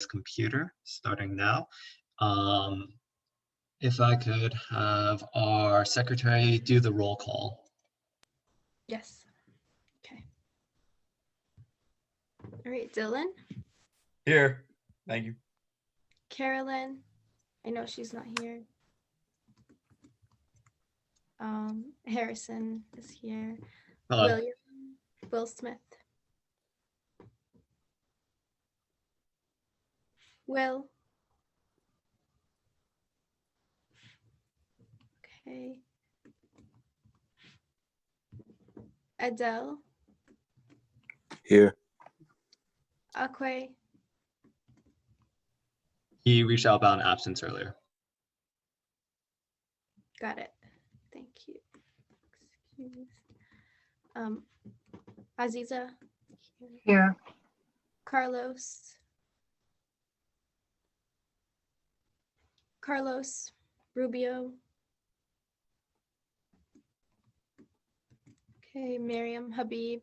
its computer starting now. If I could have our secretary do the roll call. Yes. Okay. All right, Dylan, Here. Thank you. Carolyn, I know she's not here. Harrison is here. Hello. Will Smith. Will. Okay. Adele. Here. Akwe. He reached out about an absence earlier. Got it. Thank you. Excuse. Aziza. Here. Carlos. Carlos Rubio. Okay, Miriam Habib.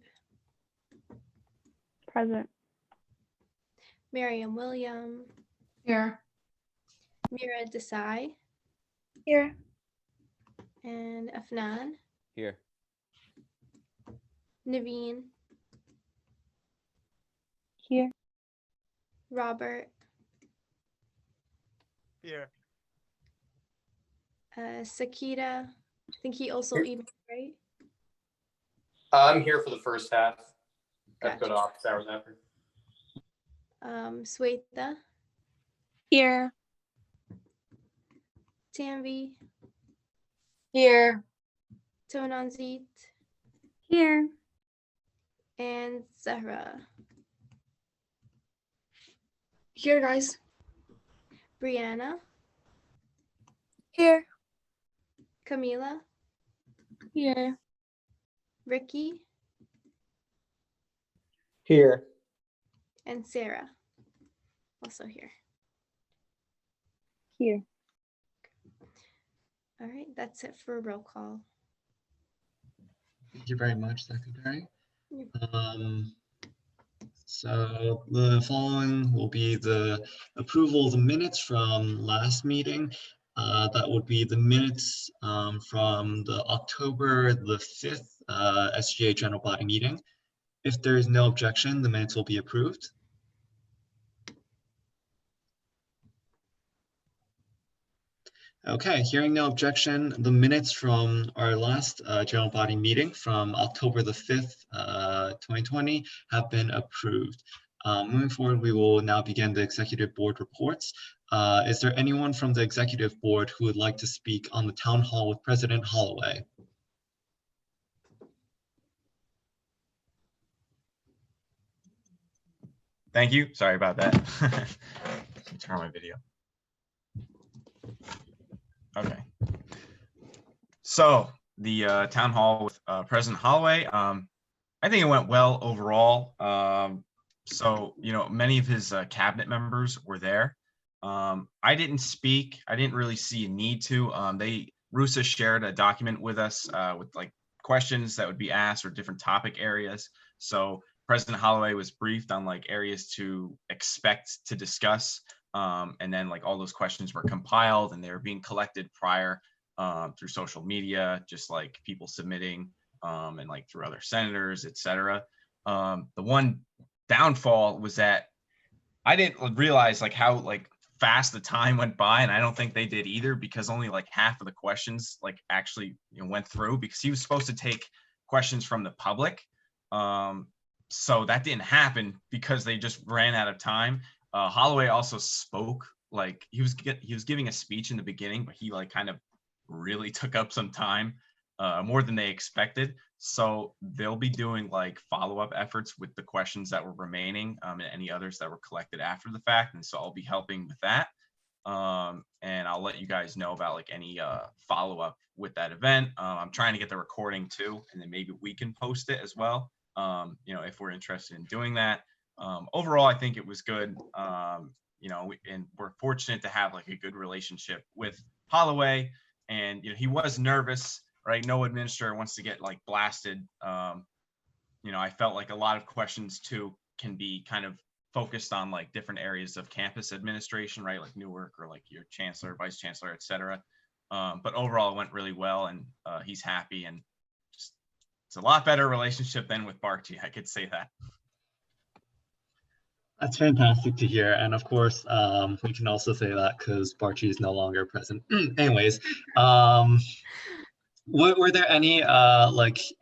Present. Miriam William. Here. Mira Desai. Here. And Afnan. Here. Naveen. Here. Robert. Here. Sakita. I think he also Here. emailed, right? I'm here for the first half. I have to go to Gotcha. office hours after. Sweta. Here. Tanvi. Here. Tonanzit. Here. And Zahra. Here, guys. Brianna. Here. Camila. Here. Ricky. Here. And Sarah. Also here. Here. All right, that's it for roll call. Thank you very much, Secretary. Yep. So the following will be the approval of the minutes from last meeting. That would be the minutes from the October the 5th SGA General Body meeting. If there is no objection, the minutes will be approved. Okay, hearing no objection, the minutes from our last general body meeting from October the 5th, 2020 have been approved. Moving forward, we will now begin the executive board reports. Is there anyone from the executive board who would like to speak on the town hall with President Holloway? Thank you. Sorry about that. Turn on my video. Okay. So the town hall with President Holloway, I think it went well overall. So, you know, many of his cabinet members were there. I didn't speak. I didn't really see a need to. RUSA shared a document with us with like questions that would be asked or different topic areas. So President Holloway was briefed on like areas to expect to discuss. And then like all those questions were compiled and they were being collected prior through social media, just like people submitting and like through other senators, etc. The one downfall was that I didn't realize like how like fast the time went by, and I don't think they did either, because only like half of the questions like actually went through, because he was supposed to take questions from the public. So that didn't happen because they just ran out of time. Holloway also spoke, like he was giving a speech in the beginning, but he like kind of really took up some time, more than they expected. So they'll be doing like follow-up efforts with the questions that were remaining and any others that were collected after the fact. And so I'll be helping with that. And I'll let you guys know about like any follow-up with that event. I'm trying to get the recording too, and then maybe we can post it as well. If we're interested in doing that. Overall, I think it was good. And we're fortunate to have like a good relationship with Holloway, and he was nervous, right? No administrator wants to get like blasted. I felt like a lot of questions too can be kind of focused on like different areas of campus administration, right? Like Newark or like your chancellor, vice chancellor, et cetera. But overall it went really well, and he's happy, and just, it's a lot better relationship than with Barty. I could say that. That's fantastic to hear. And of course, we can also say that because Barchi is no longer present. Anyways, were there any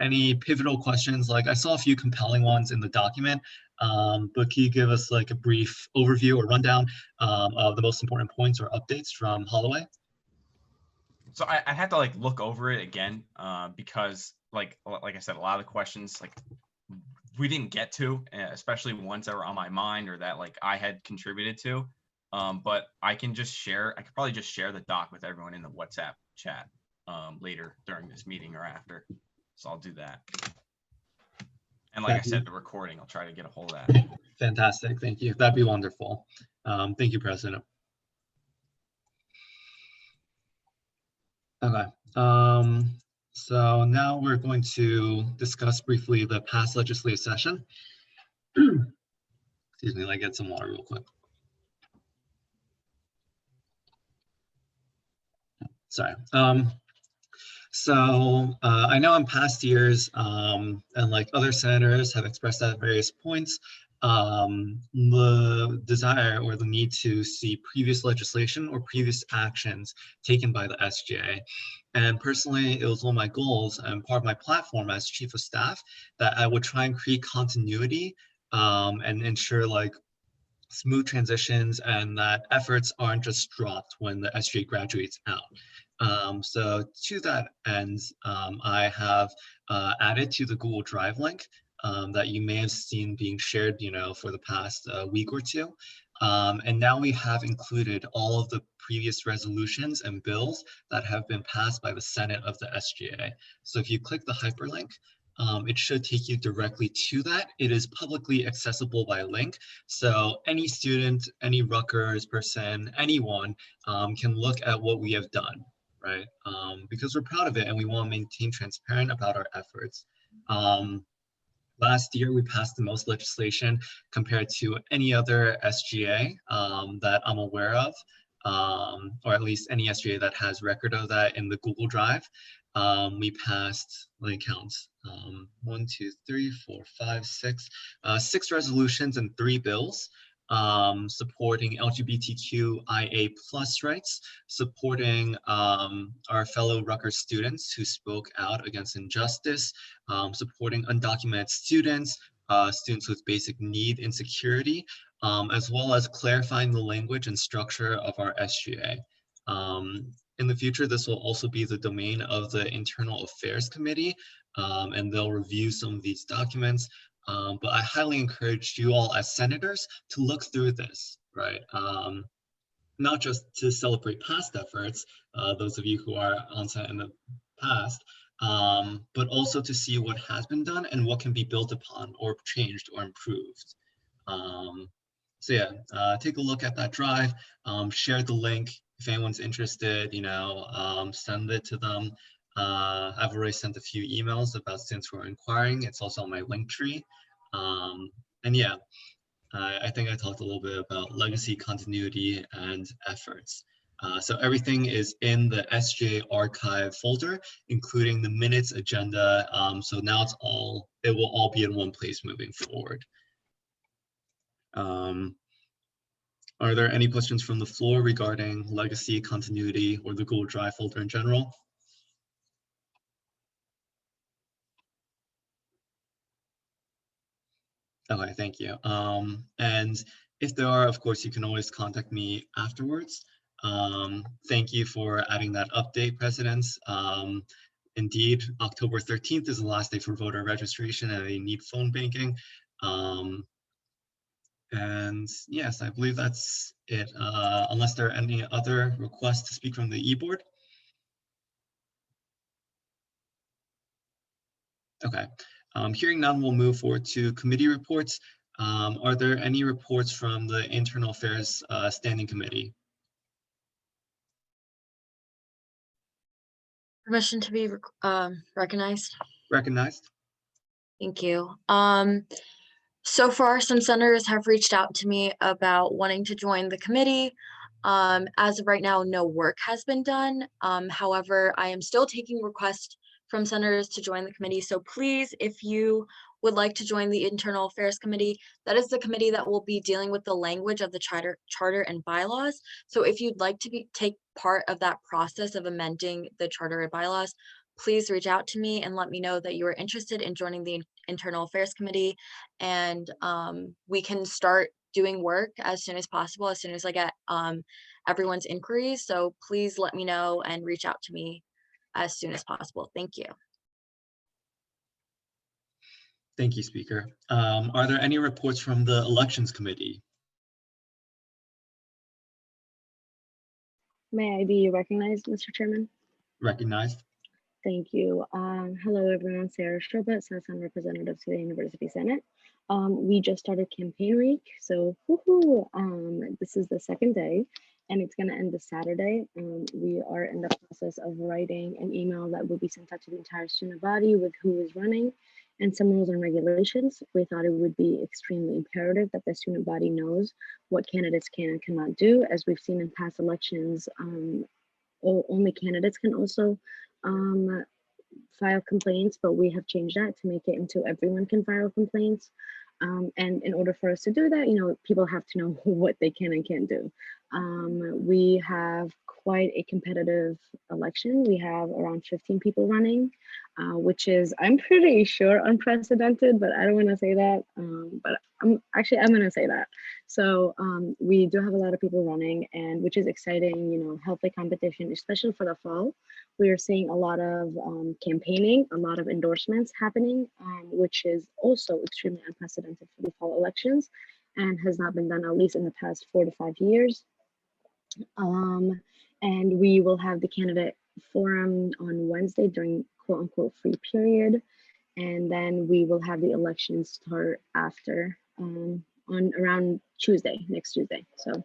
any pivotal questions? Like I saw a few compelling ones in the document, but can you give us like a brief overview or rundown of the most important points or updates from Holloway? So I had to like look over it again because like I said, a lot of the questions like we didn't get to, especially ones that were on my mind or that like I had contributed to. But I can just share, I could probably just share the doc with everyone in the WhatsApp chat later during this meeting or after. So I'll do that. And like I said, the recording, I'll try to get a hold of that. Fantastic, thank you. That'd be wonderful. Thank you, President. Okay. So now we're going to discuss briefly the past legislative session. Excuse me, let me get some water real quick. Sorry. So I know in past years, and like other senators have expressed at various points, the desire or the need to see previous legislation or previous actions taken by the SGA. And personally, it was one of my goals and part of my platform as chief of staff that I would try and create continuity and ensure like smooth transitions and that efforts aren't just dropped when the SGA graduates out. So to that end, I have added to the Google Drive link that you may have seen being shared, for the past week or two. And now we have included all of the previous resolutions and bills that have been passed by the Senate of the SGA. So if you click the hyperlink, it should take you directly to that. It is publicly accessible by link. So any student, any Rutgers person, anyone can look at what we have done, right? Because we're proud of it and we want to maintain transparent about our efforts. Last year, we passed the most legislation compared to any other SGA that I'm aware of, or at least any SGA that has record of that in the Google Drive. We passed, let me count, 1, 2, 3, 4, 5, 6, 6 resolutions and 3 bills supporting LGBTQIA+ rights, supporting our fellow Rutgers students who spoke out against injustice, supporting undocumented students, students with basic need insecurity, as well as clarifying the language and structure of our SGA. In the future, this will also be the domain of the Internal Affairs Committee, and they'll review some of these documents. But I highly encourage you all as senators to look through this, right? Not just to celebrate past efforts, those of you who are on set in the past, but also to see what has been done and what can be built upon or changed or improved. So yeah, take a look at that drive, share the link. If anyone's interested, send it to them. I've already sent a few emails about students who are inquiring. It's also on my link tree. And yeah, I think I talked a little bit about legacy, continuity, and efforts. So everything is in the SGA archive folder, including the minutes agenda. So now it will all be in one place moving forward. Are there any questions from the floor regarding legacy, continuity, or the Google Drive folder in general? Okay, thank you. And if there are, of course, you can always contact me afterwards. Thank you for adding that update, Presidents. Indeed, October 13th is the last day for voter registration and they need phone banking. And yes, I believe that's it, unless there are any other requests to speak from the e-board. Okay, hearing none, we'll move forward to committee reports. Are there any reports from the Internal Affairs Standing Committee? Permission to be recognized. Recognized. Thank you. So far, some senators have reached out to me about wanting to join the committee. As of right now, no work has been done. However, I am still taking requests from senators to join the committee. So please, if you would like to join the Internal Affairs Committee, that is the committee that will be dealing with the language of the charter and bylaws. So if you'd like to take part of that process of amending the charter and bylaws, please reach out to me and let me know that you are interested in joining the Internal Affairs Committee, and we can start doing work as soon as possible, as soon as I get everyone's inquiries. So please let me know and reach out to me as soon as possible. Thank you. Thank you, Speaker. Are there any reports from the Elections Committee? May I be recognized, Mr. Chairman? Recognized. Thank you. Hello, everyone. Sarah Sherbet, Citizen Representative to the University Senate. We just started campaign week, so this is the second day, and it's going to end this Saturday. We are in the process of writing an email that will be sent out to the entire student body with who is running and some rules and regulations. We thought it would be extremely imperative that the student body knows what candidates can and cannot do. As we've seen in past elections, only candidates can also file complaints, but we have changed that to make it into everyone can file complaints. And in order for us to do that, people have to know what they can and can't do. We have quite a competitive election. We have around 15 people running, which is, I'm pretty sure, unprecedented, but I don't want to say that. But I'm going to say that. So we do have a lot of people running, and which is exciting, healthy competition, especially for the fall. We are seeing a lot of campaigning, a lot of endorsements happening, which is also extremely unprecedented for the fall elections and has not been done at least in the past 4 to 5 years. And we will have the candidate forum on Wednesday during quote unquote free period. And then we will have the elections start after on around Tuesday, next Tuesday. So.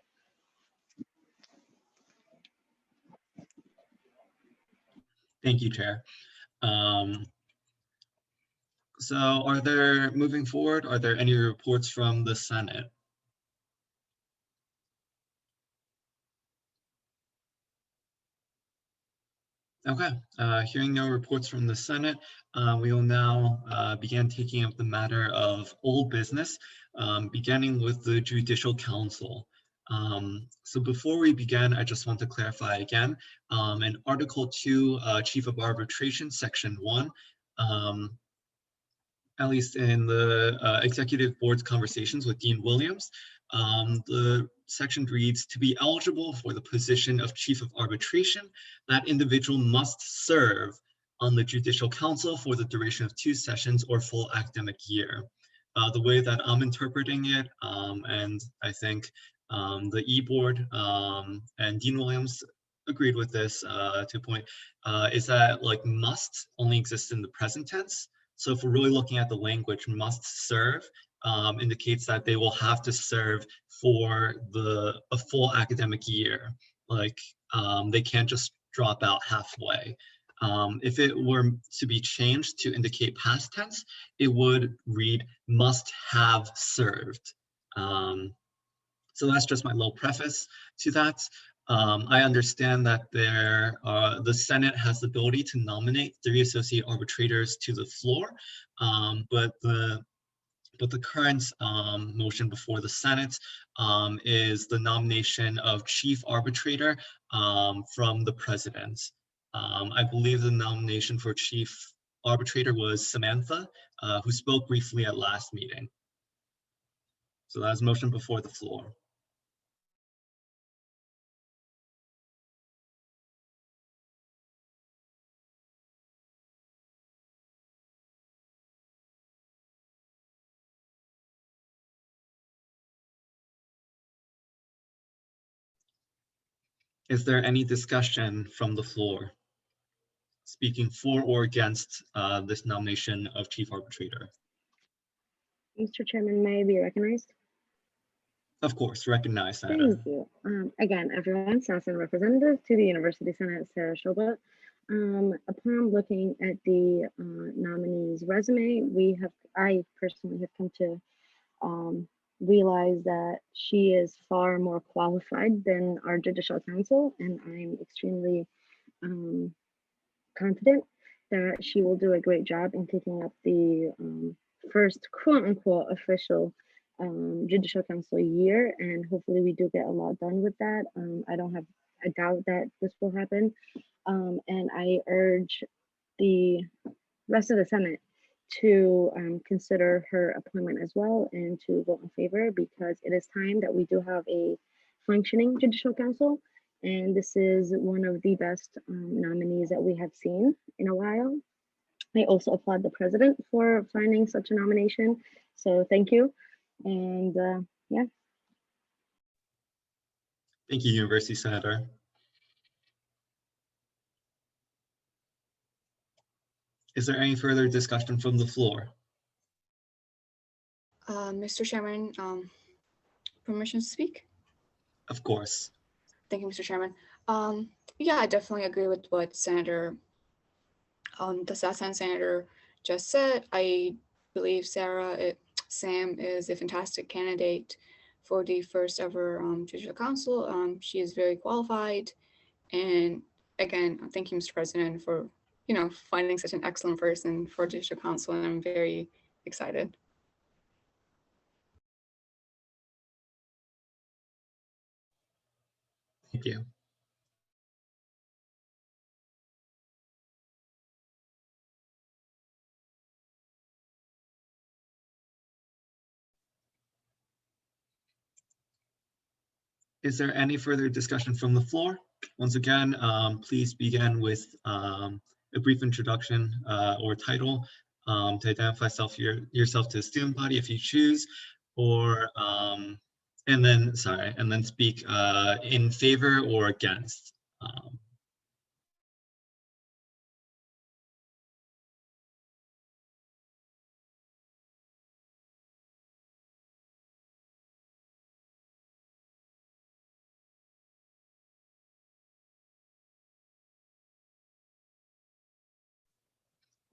Thank you, Chair. So moving forward, are there any reports from the Senate? Okay, hearing no reports from the Senate, we will now begin taking up the matter of old business, beginning with the Judicial Council. So before we begin, I just want to clarify again, in Article 2, Chief of Arbitration, Section 1, at least in the Executive Board's conversations with Dean Williams, the section reads, to be eligible for the position of Chief of Arbitration, that individual must serve on the Judicial Council for the duration of 2 sessions or full academic year. The way that I'm interpreting it, and I think the E-Board and Dean Williams agreed with this to a point, is that like must only exists in the present tense. So if we're really looking at the language, must serve indicates that they will have to serve for a full academic year. Like they can't just drop out halfway. If it were to be changed to indicate past tense, it would read must have served. So that's just my little preface to that. I understand that the Senate has the ability to nominate 3 associate arbitrators to the floor, but the current motion before the Senate is the nomination of chief arbitrator from the president. I believe the nomination for chief arbitrator was Samantha, who spoke briefly at last meeting. So that's motion before the floor. Is there any discussion from the floor speaking for or against this nomination of chief arbitrator? Mr. Chairman, may I be recognized? Of course, recognize that. Thank you. Again, everyone, Citizen Representative to the University Senate, Sarah Sherbet. Upon looking at the nominee's resume, I personally have come to realized that she is far more qualified than our judicial council, and I'm extremely confident that she will do a great job in taking up the first quote unquote official judicial council year, and hopefully we do get a lot done with that. I don't have a doubt that this will happen, and I urge the rest of the Senate to consider her appointment as well and to vote in favor, because it is time that we do have a functioning judicial council. And this is one of the best nominees that we have seen in a while. I also applaud the president for finding such a nomination. So thank you. And yeah. Thank you, University Senator. Is there any further discussion from the floor? Mr. Chairman, permission to speak? Of course. Thank you, Mr. Chairman. Yeah, I definitely agree with what Senator, the Southland Senator just said. I believe Sam is a fantastic candidate for the first ever judicial council. She is very qualified. And again, thank you, Mr. President, for finding such an excellent person for judicial council, and I'm very excited. Thank you. Is there any further discussion from the floor? Once again, please begin with a brief introduction or title to identify yourself to the student body if you choose, or and then speak in favor or against.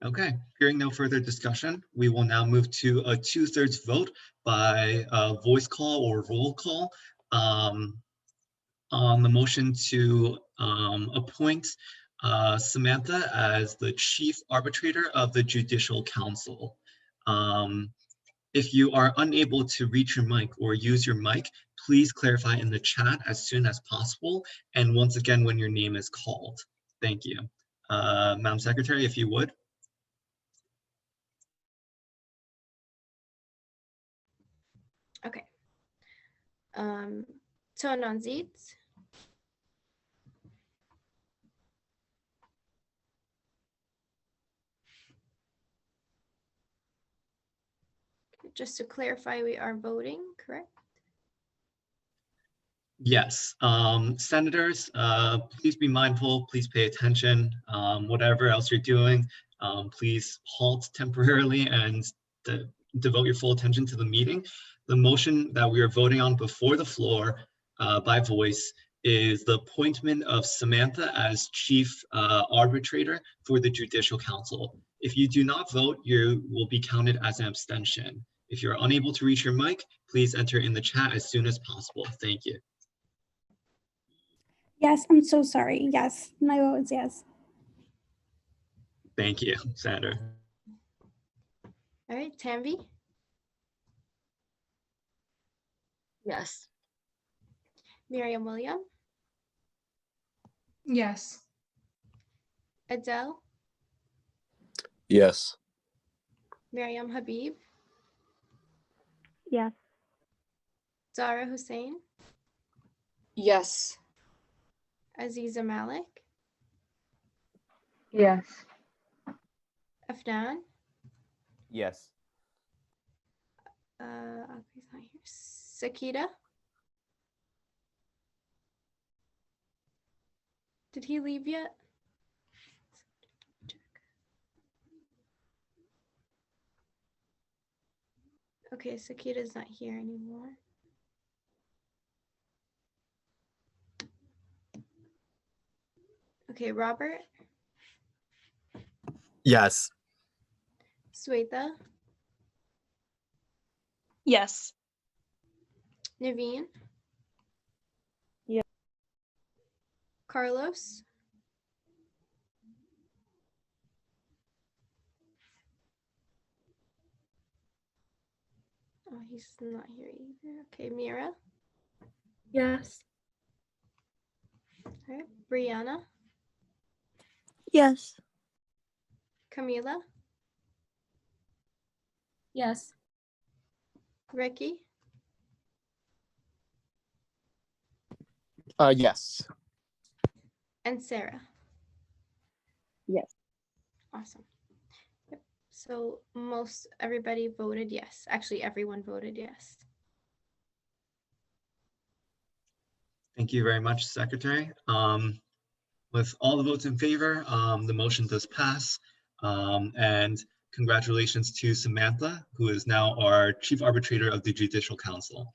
Okay, hearing no further discussion, we will now move to a 2/3 vote by voice call or roll call on the motion to appoint Samantha as the chief arbitrator of the Judicial Council. If you are unable to reach your mic or use your mic, please clarify in the chat as soon as possible. And once again, when your name is called. Thank you. Madam Secretary, if you would. Okay. Turn on seats. Just to clarify, we are voting, correct? Yes, senators, please be mindful, please pay attention. Whatever else you're doing, please halt temporarily and devote your full attention to the meeting. The motion that we are voting on before the floor by voice is the appointment of Samantha as chief arbitrator for the Judicial Council. If you do not vote, you will be counted as an abstention. If you're unable to reach your mic, please enter in the chat as soon as possible. Thank you. Yes, I'm so sorry. Yes, my vote is yes. Thank you, Senator. All right, Tanvi, Yes. Miriam William, Yes. Adele, Yes. Miriam Habib, Yes. Zara Hussein, Yes. Aziza Malik, Yes. Afnan, Yes. he's not here. Sakita. Did he leave yet? Okay, Sakita's not here anymore. Okay, Robert, Yes. Swetha, Yes. Naveen? Yeah. Carlos? Oh, he's not here either. Okay, Mira? Yes. All right, Brianna? Yes. Camila? Yes. Ricky? Yes. And Sarah? Yes. Awesome. Yep. So most everybody voted yes. Actually, everyone voted yes. Thank you very much, Secretary. With all the votes in favor, the motion does pass. And congratulations to Samantha, who is now our Chief Arbitrator of the Judicial Council.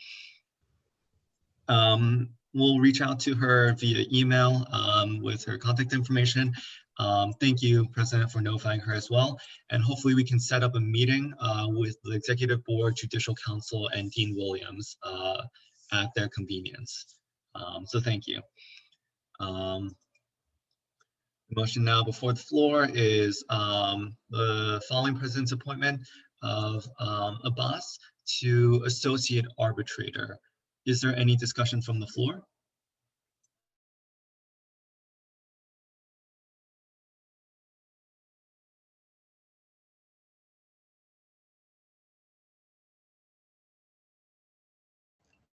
We'll reach out to her via email with her contact information. Thank you, President, for notifying her as well. And hopefully we can set up a meeting with the Executive Board, Judicial Council, and Dean Williams at their convenience. So thank you. The motion now before the floor is the following president's appointment of Abbas to associate arbitrator. Is there any discussion from the floor?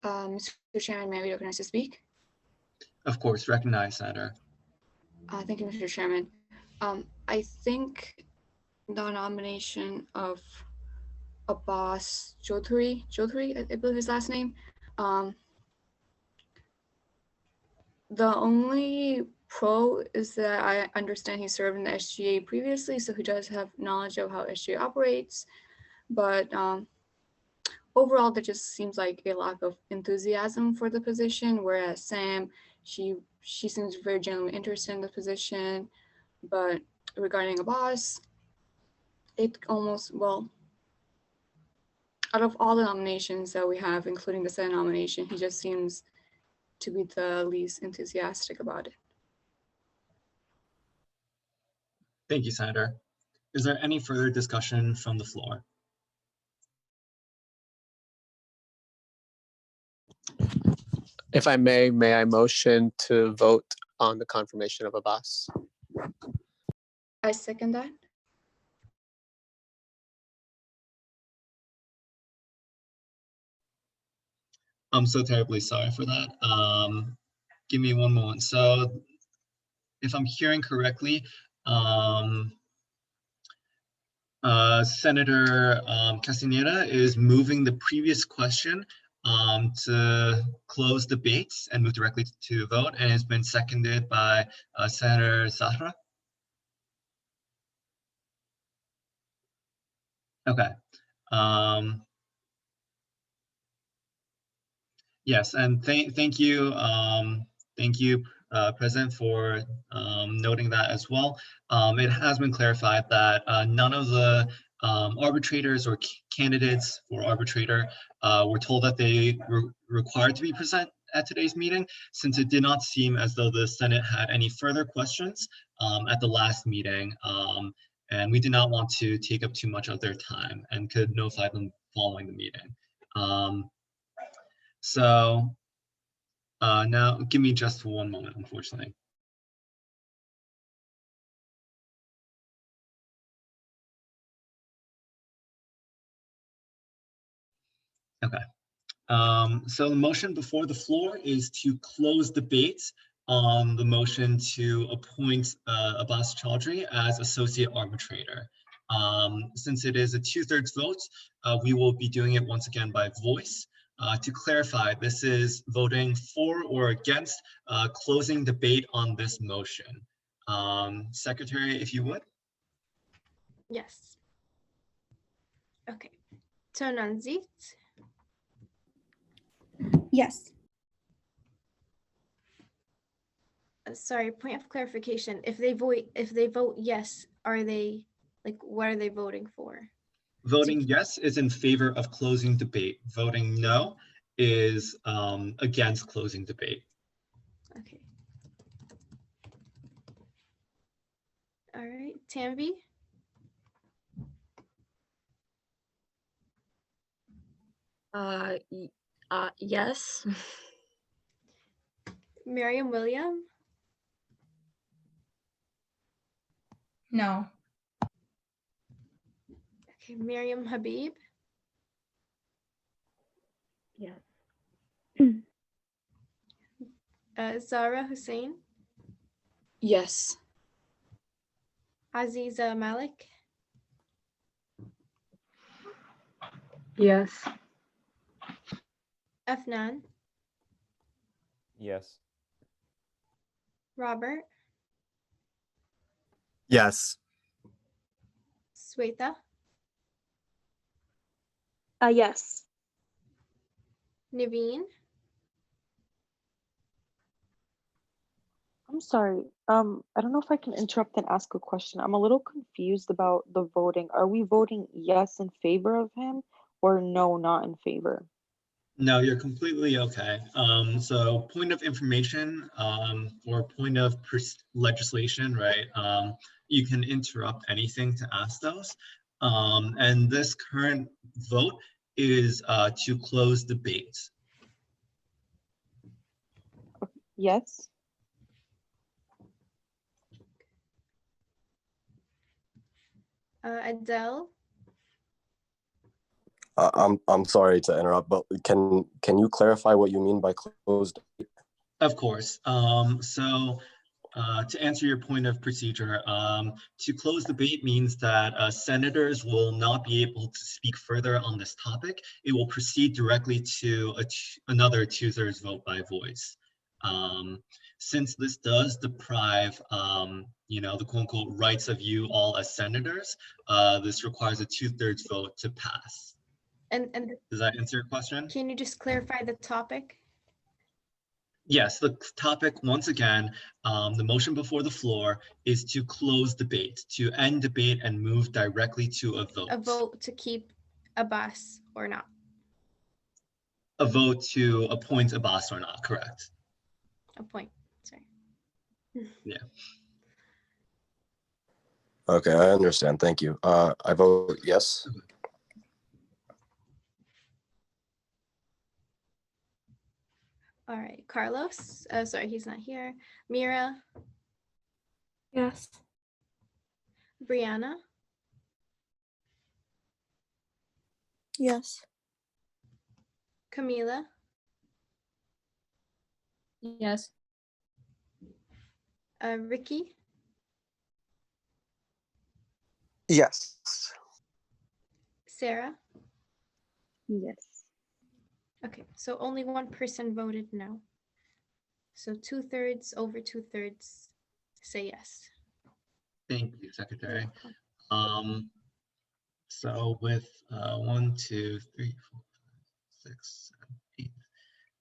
Mr. Chairman, may I be recognized to speak? Of course, recognize, Senator. Thank you, Mr. Chairman. I think the nomination of Abbas Jothuri, I believe his last name. The only pro is that I understand he served in the SGA previously, so he does have knowledge of how SGA operates. But overall, there just seems like a lack of enthusiasm for the position, whereas Sam, she seems very genuinely interested in the position. But regarding Abbas, it almost, well, out of all the nominations that we have, including the Senate nomination, he just seems to be the least enthusiastic about it. Thank you, Senator. Is there any further discussion from the floor? If I may I motion to vote on the confirmation of Abbas? I second that. I'm so terribly sorry for that. Give me one moment. So if I'm hearing correctly, Senator Castaneda is moving the previous question to close debates and move directly to vote, and it's been seconded by Senator Zahra. Okay. Yes, and thank you, President, for noting that as well. It has been clarified that none of the arbitrators or candidates for arbitrator were told that they were required to be present at today's meeting, since it did not seem as though the Senate had any further questions at the last meeting, and we did not want to take up too much of their time and could notify them following the meeting. So now give me just one moment, unfortunately. Okay. So the motion before the floor is to close debate on the motion to appoint Abbas Chaudhry as associate arbitrator. Since it is a 2/3 vote, we will be doing it once again by voice. To clarify, this is voting for or against closing debate on this motion. Secretary, if you would. Yes. Okay. Tonanzit, Yes. sorry, point of clarification. If they vote yes, are they, like, what are they voting for? Voting yes is in favor of closing debate. Voting no is against closing debate. Okay. All right, Tanvi, Yes. Miriam William, No. okay, Miriam Habib, Yes. Zara Hussein, Yes. Aziza Malik, Yes. Afnan, Yes. Robert, Yes. Sweta, Yes. Naveen, I'm sorry. I don't know if I can interrupt and ask a question. I'm a little confused about the voting. Are we voting yes in favor of him or no, not in favor? No, you're completely okay. So point of information or point of legislation, right? You can interrupt anything to ask those. And this current vote is to close debate. Yes. Adele, I'm sorry to interrupt, but can you clarify what you mean by closed? Of course. To answer your point of procedure, to close debate means that senators will not be able to speak further on this topic. It will proceed directly to another 2/3 vote by voice. Since this does deprive, the quote unquote rights of you all as senators, this requires a 2/3 vote to pass. and Does that answer your question? can you just clarify the topic? Yes, the topic, once again, the motion before the floor is to close debate, to end debate and move directly to a vote. A vote to keep Abbas or not? A vote to appoint Abbas or not, correct? Appoint, sorry. Yeah. Okay, I understand. Thank you. I vote yes. All right, Carlos, sorry, he's not here. Mira, Yes. Brianna, Yes. Camila, Yes. Ricky, Yes. Sarah. Yes. Okay, so only one person voted no. So 2/3 over 2/3 say yes. Thank you, Secretary. So with 1, 2, 3, 4, 5, 6, 7, 8,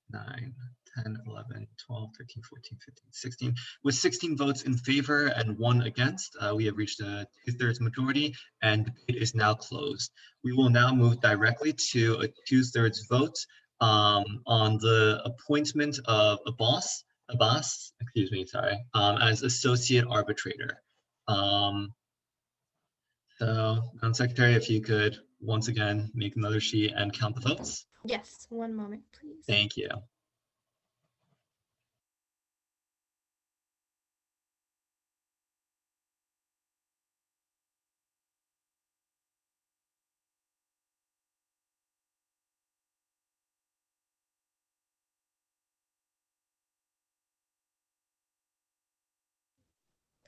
9, 10, 11, 12, 13, 14, 15, 16. With 16 votes in favor and 1 against, we have reached a 2/3 majority and debate is now closed. We will now move directly to a 2/3 vote on the appointment of Abbas, excuse me, sorry, as associate arbitrator. So, Madam Secretary, if you could once again make another sheet and count the votes. Yes, one moment, please. Thank you.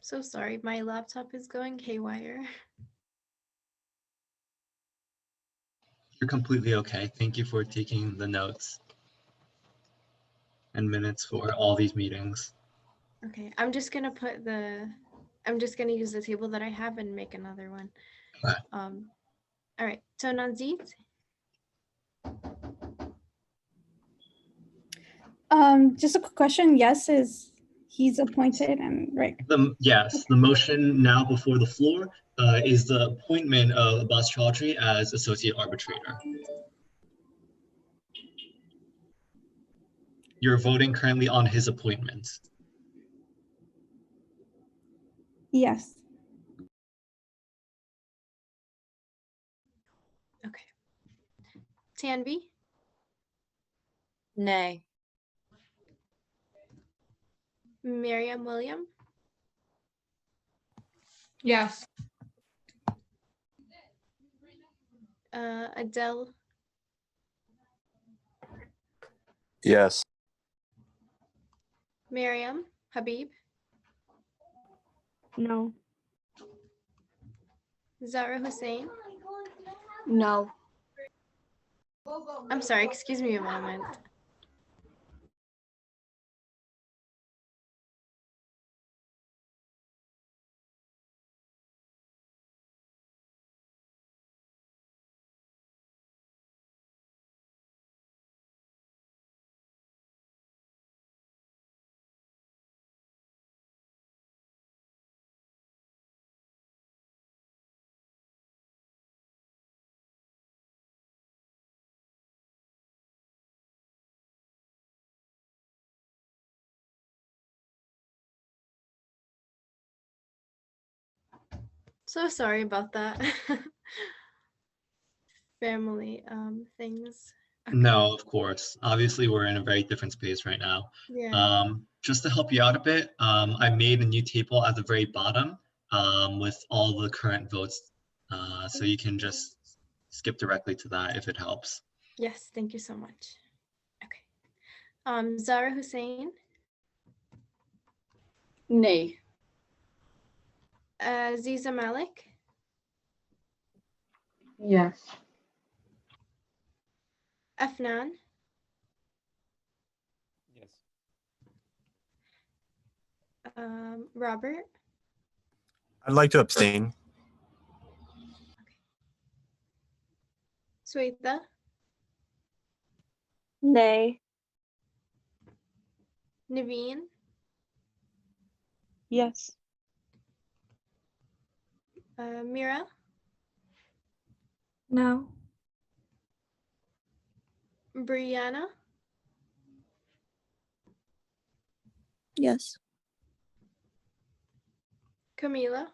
So sorry, my laptop is going haywire. You're completely okay. Thank you for taking the notes and minutes for all these meetings. Okay, I'm just gonna use the table that I have and make another one. Okay. All right, so Nanzit, Just a quick question. Yes, is he's appointed and Rick. Yes, the motion now before the floor is the appointment of Abbas Chaudhry as associate arbitrator. You're voting currently on his appointment. Yes. Okay. Tanvi, Nay. Miriam William, Yes. Adele, Yes. Miriam, Habib, No. Zara Hussein. No. I'm sorry, excuse me a moment. So sorry about that. Family things. No, of course. Obviously, we're in a very different space right now. Yeah. Just to help you out a bit, I made a new table at the very bottom with all the current votes. So you can just skip directly to that if it helps. Yes, thank you so much. Okay. Zara Hussein, Nay. Aziza Malik, Yes. Afnan, Yes. Robert, I'd like to abstain. Swetha, Nay. Naveen, Yes. Mira, No. Brianna, Yes. Camila,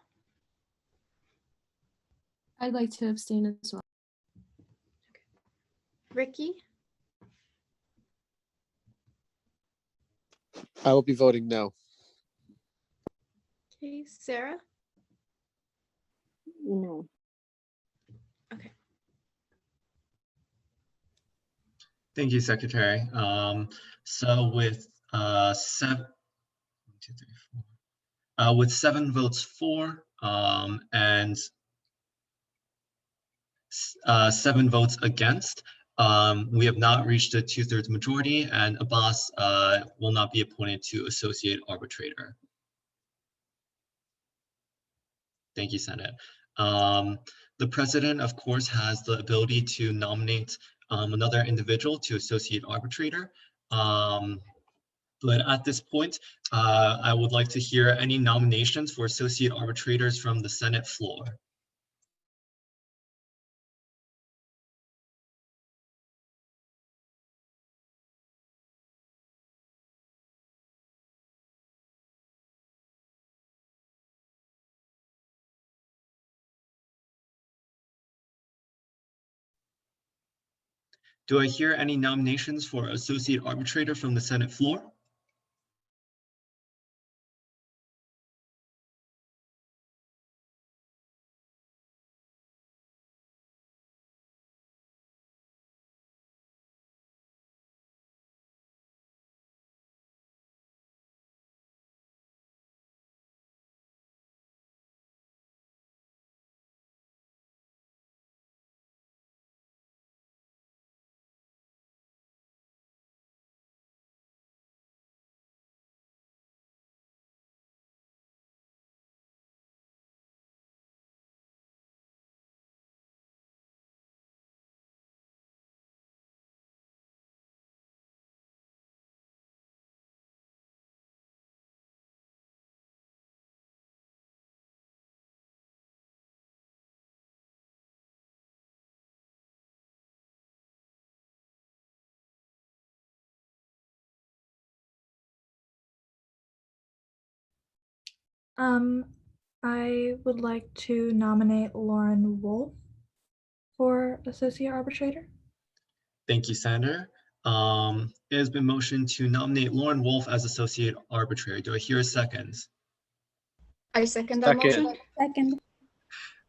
I'd like to abstain as well. Ricky, I will be voting no. okay, Sarah. No. Okay. Thank you, Secretary. So with with 7 votes for and 7 votes against, we have not reached a 2/3 majority, and Abbas will not be appointed to associate arbitrator. Thank you, Senate. The president, of course, has the ability to nominate another individual to associate arbitrator. But at this point, I would like to hear any nominations for associate arbitrators from the Senate floor. Do I hear any nominations for associate arbitrator from the Senate floor? I would like to nominate Lauren Wolf for associate arbitrator. Thank you, Senator. It has been motioned to nominate Lauren Wolf as associate arbitrator. Do I hear a second? I second that Second. motion. Second.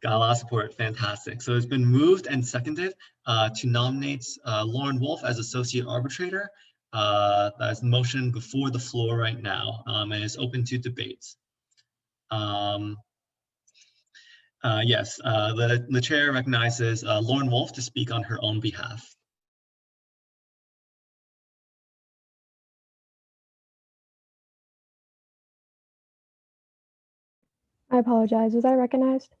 Got a lot of support. Fantastic. So it's been moved and seconded to nominate Lauren Wolf as associate arbitrator. That is motion before the floor right now, and is open to debate. Yes, the chair recognizes Lauren Wolf to speak on her own behalf. I apologize. Was I recognized?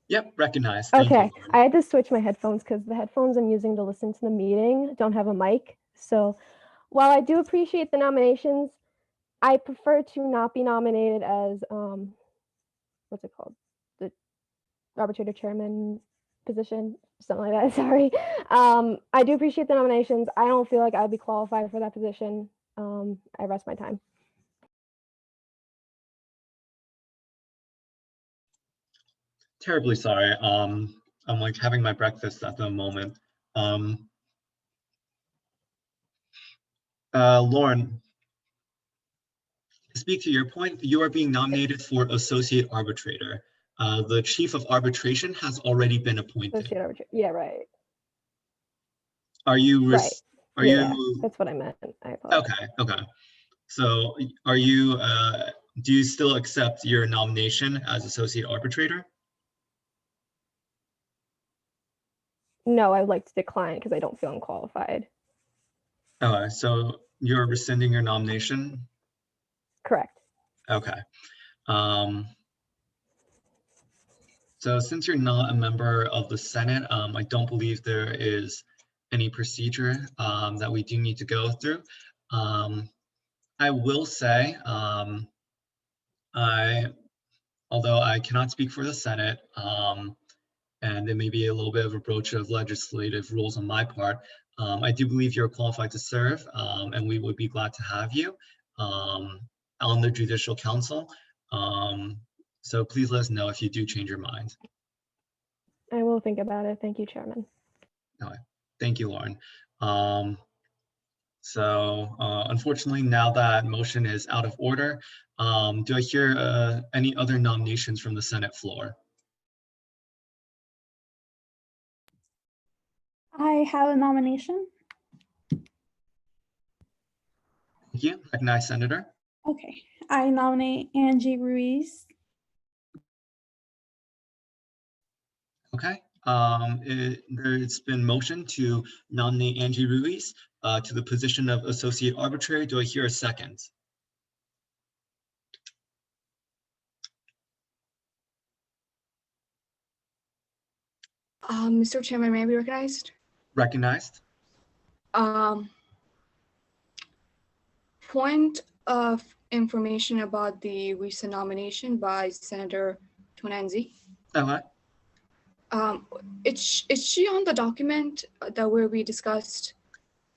Yep, recognized. Thank Okay. you, Lauren. I had to switch my headphones because the headphones I'm using to listen to the meeting don't have a mic. So while I do appreciate the nominations, I prefer to not be nominated as, what's it called? The arbitrator chairman position, something like that. Sorry. I do appreciate the nominations. I don't feel like I'd be qualified for that position. I rest my time. Terribly sorry. I'm like having my breakfast at the moment. Lauren, to speak to your point, you are being nominated for associate arbitrator. The chief of arbitration has already been appointed. Associate arbitrator. Yeah, right. Are you? Right. Are Yeah, you? that's what I meant. I apologize. Okay. Okay. So, are you? Do you still accept your nomination as associate arbitrator? No, I would like to decline because I don't feel unqualified. So you're rescinding your nomination? Correct. Okay. So since you're not a member of the Senate, I don't believe there is any procedure that we do need to go through. I will say, although I cannot speak for the Senate, and it may be a little bit of a broach of legislative rules on my part, I do believe you're qualified to serve, and we would be glad to have you on the Judicial Council. So please let us know if you do change your mind. I will think about it. Thank you, Chairman. All right. Thank you, Lauren. Unfortunately, now that motion is out of order, do I hear any other nominations from the Senate floor? I have a nomination. Thank you. Recognize Senator. Okay. I nominate Angie Ruiz. Okay. It's been motioned to nominate Angie Ruiz to the position of associate arbitrator. Do I hear a second? Mr. Chairman, may I be recognized? Recognized. Point of information about the recent nomination by Senator Tonanzi. Okay. Is she on the document that where we discussed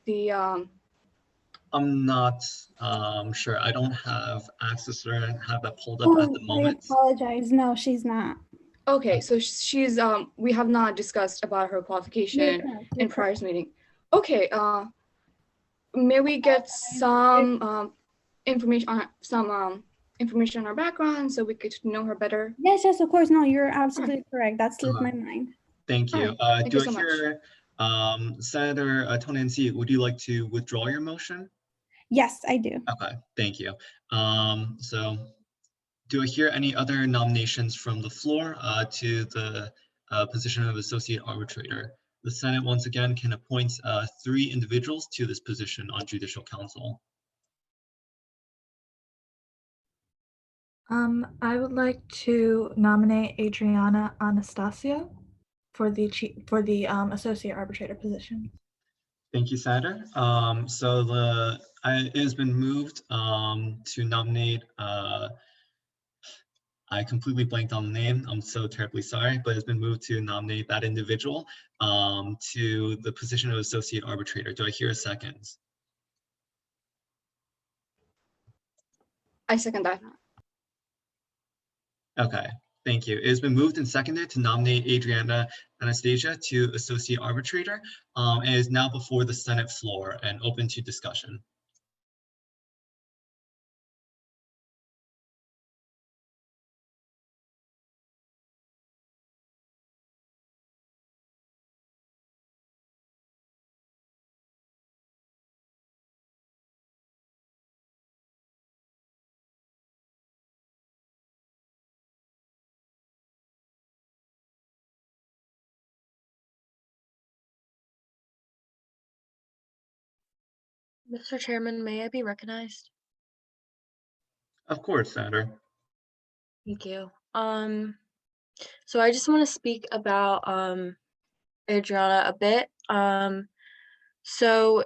the? I'm not sure. I don't have access to her and have that pulled up at the moment. I apologize. No, she's not. Okay, so she's we have not discussed about her qualification in prior meeting. Okay, may we get some information on information on her background so we could know her better? Yes, yes, of course. No, you're absolutely correct. That slipped my mind. Thank you. Thank Do you I so hear Senator Tonanzi, would you like to withdraw your motion? Yes, I do. Okay, thank you. So do I hear any other nominations from the floor to the position of associate arbitrator? The Senate once again can appoint 3 individuals to this position on Judicial Council. I would like to nominate Adriana Anastasio for the associate arbitrator position. Thank you, Senator. So it has been moved to nominate. I completely blanked on the name. I'm so terribly sorry, but it's been moved to nominate that individual to the position of associate arbitrator. Do I hear a second? I second that. Okay, thank you. It has been moved and seconded to nominate Adriana Anastasia to associate arbitrator, and is now before the Senate floor and open to discussion. Mr. Chairman, may I be recognized? Of course, Senator. Thank you. So I just want to speak about Adriana a bit. So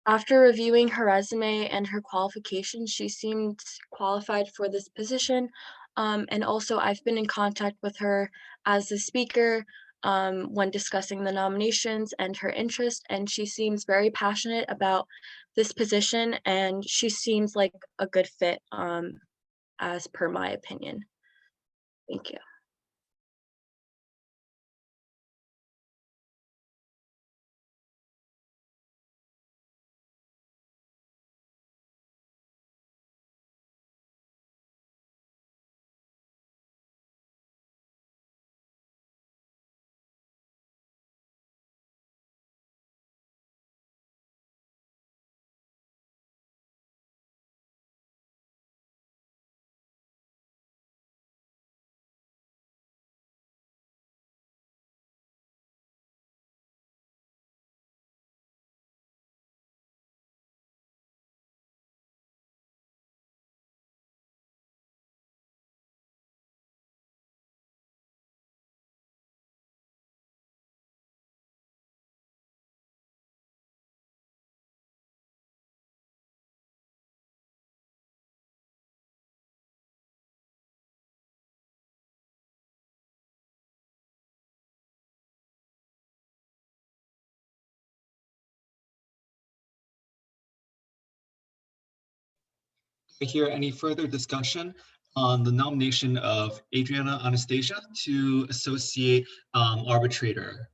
after reviewing her resume and her qualifications, she seemed qualified for this position. And also I've been in contact with her as the speaker when discussing the nominations and her interest, and she seems very passionate about this position, and she seems like a good fit as per my opinion. Thank you. I hear any further discussion on the nomination of Adriana Anastasia to associate arbitrator.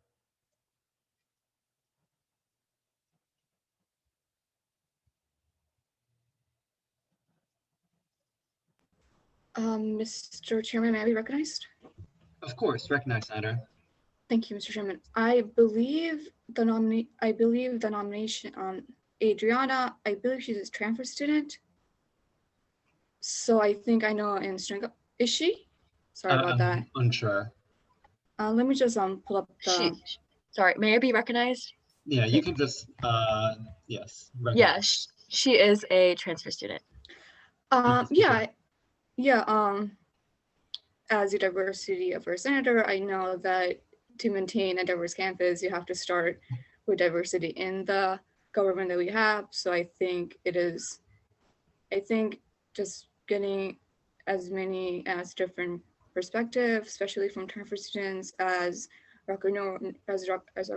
Mr. Chairman, may I be recognized? Of course, recognize, Senator. Thank you, Mr. Chairman. I believe the nomination on Adriana, I believe she's a transfer student. So I think I know in string. Is she? Sorry about that. I'm unsure. Let me just pull up the. Sorry, may I be recognized? Yeah, you can just yes. Recognize. Yes, she is a transfer student. Yeah. As a diversity of our senator, I know that to maintain a diverse campus, you have to start with diversity in the government that we have. So I think just getting as many as different perspectives, especially from transfer students, as Rutgers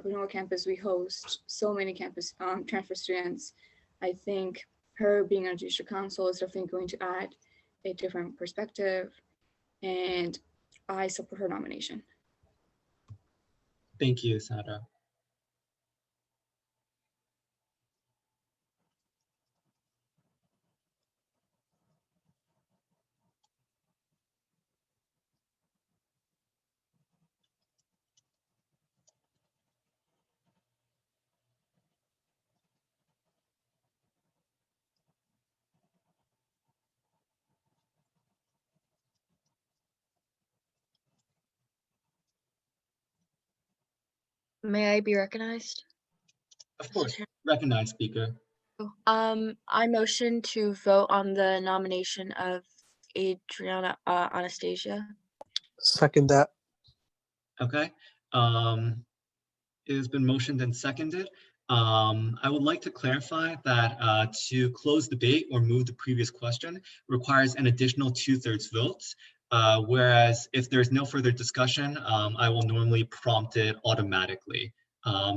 Newark campus, we host so many campus transfer students. I think her being on judicial council is definitely going to add a different perspective, and I support her nomination. Thank you, Senator. May I be recognized? Of course, recognize, speaker. I motion to vote on the nomination of Adriana Anastasia. Second that. Okay. It has been motioned and seconded. I would like to clarify that to close debate or move the previous question requires an additional 2/3 votes. Whereas if there's no further discussion, I will normally prompt it automatically.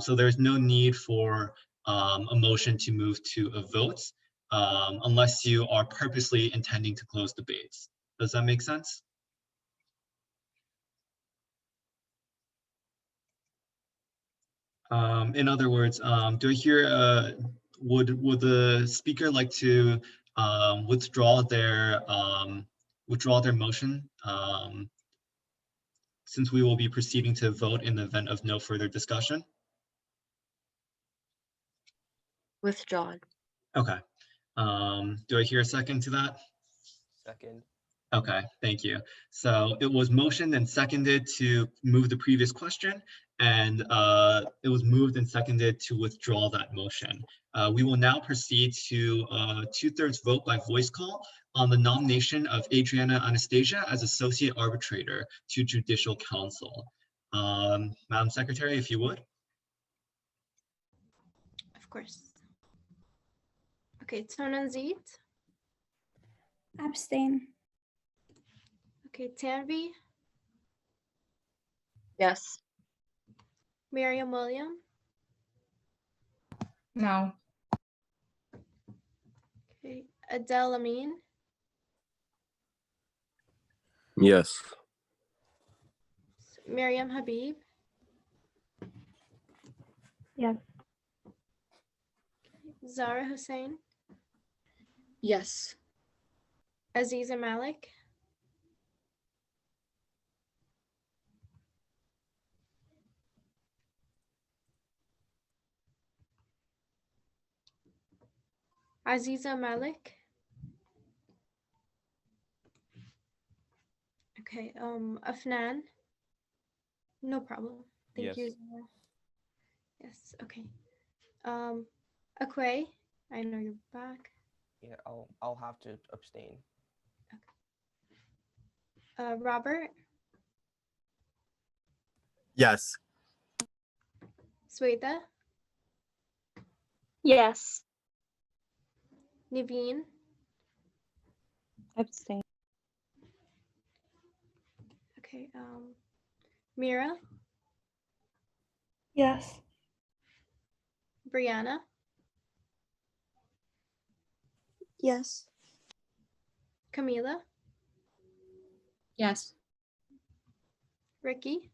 So there's no need for a motion to move to a vote unless you are purposely intending to close debates. Does that make sense? In other words, do I hear, would the speaker like to withdraw their motion, since we will be proceeding to vote in the event of no further discussion? Withdrawn. Okay. Do I hear a second to that? Second. Okay, thank you. So it was motioned and seconded to move the previous question, and it was moved and seconded to withdraw that motion. We will now proceed to two-thirds vote by voice call on the nomination of Adriana Anastasia as Associate Arbitrator to Judicial Council. Madam Secretary, if you would. Of course. Okay, Tonanzit. Abstain. Okay, Tanvi. Yes. Miriam William. No. Okay, Adele Amin. Yes. Miriam Habib. Yes. Zara Hussein. Yes. Aziza Malik. Aziza Malik. Okay, Afnan. No problem. Thank you, Yes. Zara. Yes, okay. Akwe, I know you're back. Yeah, I'll have to abstain. Robert. Yes. Sweta. Yes. Naveen. Abstain. Okay, Mira. Yes. Brianna. Yes. Camila. Yes. Ricky.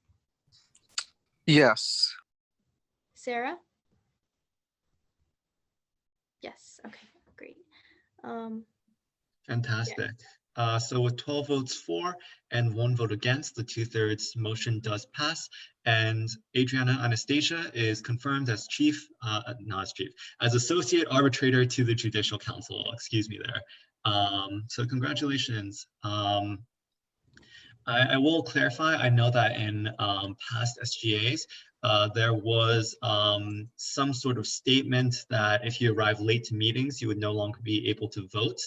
Yes. Sarah. Yes, okay, great. Fantastic. So with 12 votes for and 1 vote against, the two-thirds motion does pass, and Adriana Anastasia is confirmed as as Associate Arbitrator to the Judicial Council. Excuse me there. So congratulations. I will clarify, I know that in past SGAs, there was some sort of statement that if you arrive late to meetings, you would no longer be able to vote.